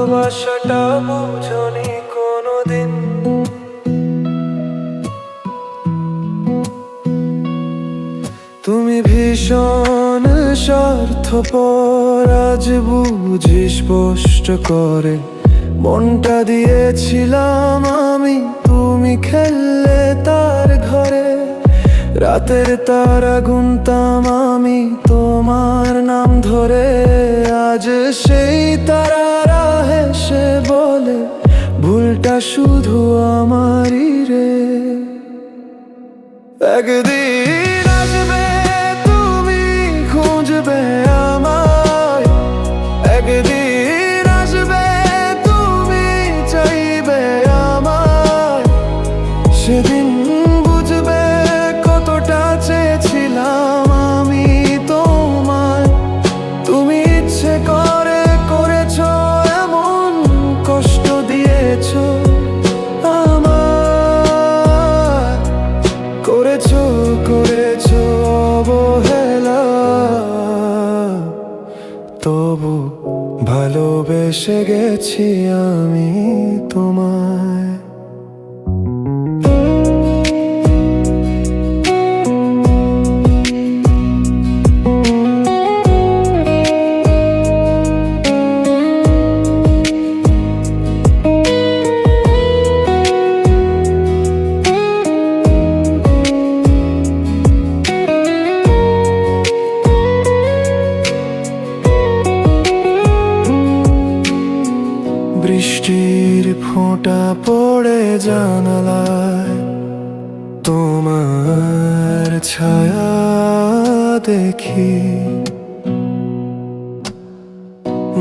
ভালোবাসাটা বুঝনি কোনোদিন। তুমি ভীষণ স্বার্থপর, আজ বুঝি স্পষ্ট করে। মনটা দিয়েছিলাম আমি, তুমি খেললে তার ঘরে। রাতের তারা গুনতাম আমি তোমার নাম ধরে। আজ সেই তারারা হেসে বলে ভুলটা শুধু আমারই রে। একদিন আসবে তুমি খুঁজবে আমায়, একদিন আসবে তুমি চাইবে আমায়। সেদিন বুঝবে কতটা চেয়েছিলাম আমি তোমায়। তুমি ইচ্ছে করে করেছো এমন কষ্ট দিয়েছো আমায়, করেছো করেছো অবহেলা। তবু ভালোবেসে গেছি আমি তোমায়। বৃষ্টির ফোঁটা পড়ে জানালায়, তোমার ছায়া দেখি।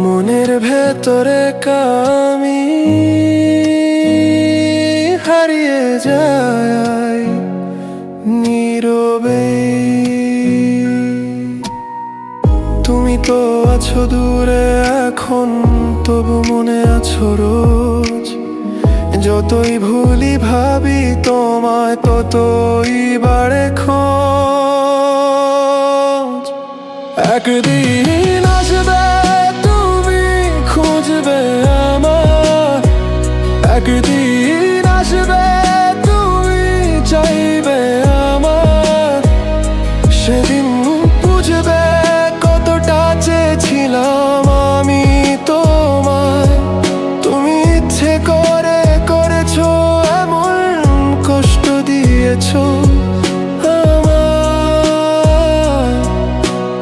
মনের ভেতরে আমি হারিয়ে যাই নীরবে। তুমি তো আছো দূরে এখন, তবু মনে আছো রোজ। যতই ভুলি ভাবি তোমায়, ততই বাড়ে খোঁজ। একদিন আসবে তুমি খুঁজবে আমায়, একদিন আসবে তুমি চাইবে আমায়। সেদিন বুঝবে কতটা চেয়েছিলাম আমি তোমায়। তুমি ইচ্ছে করে করেছো এমন কষ্ট দিয়েছো আমায়,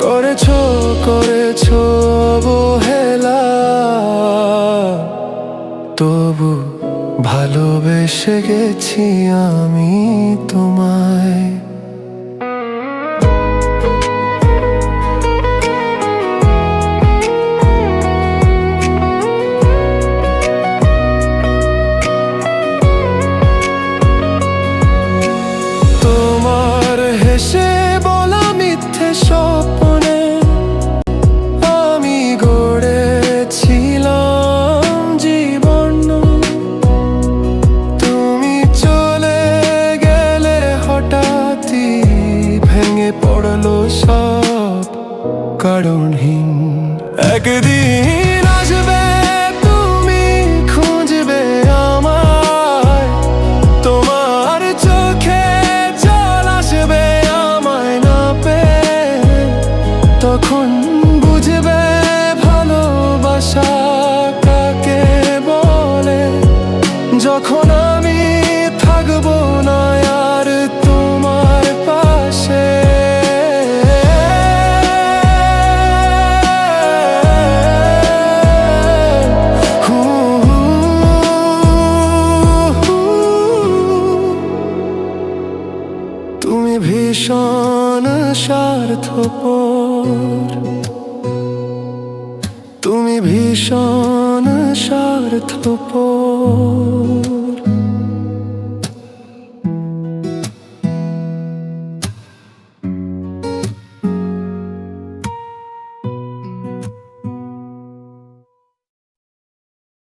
করেছো করেছো অবহেলা। তবু ভালোবেসে গেছি আমি তোমায়। হেসে বলা মিথ্যে স্বপ্নে আমি গড়েছিলাম জীবন। তুমি চলে গেলে হঠাৎই ভেঙে পড়লো সব কারণহীন। একদিন আসবে তুমি খুঁজবে আমায়, তোমার চোখে জল আসবে আমায় না পেয়ে। তখন বুঝবে ভালোবাসা কাকে বলে, যখন আমি থাকবো না আর তোমার পাশে। তুমি ভীষণ স্বার্থপর, তুমি ভীষণ স্বার্থপর।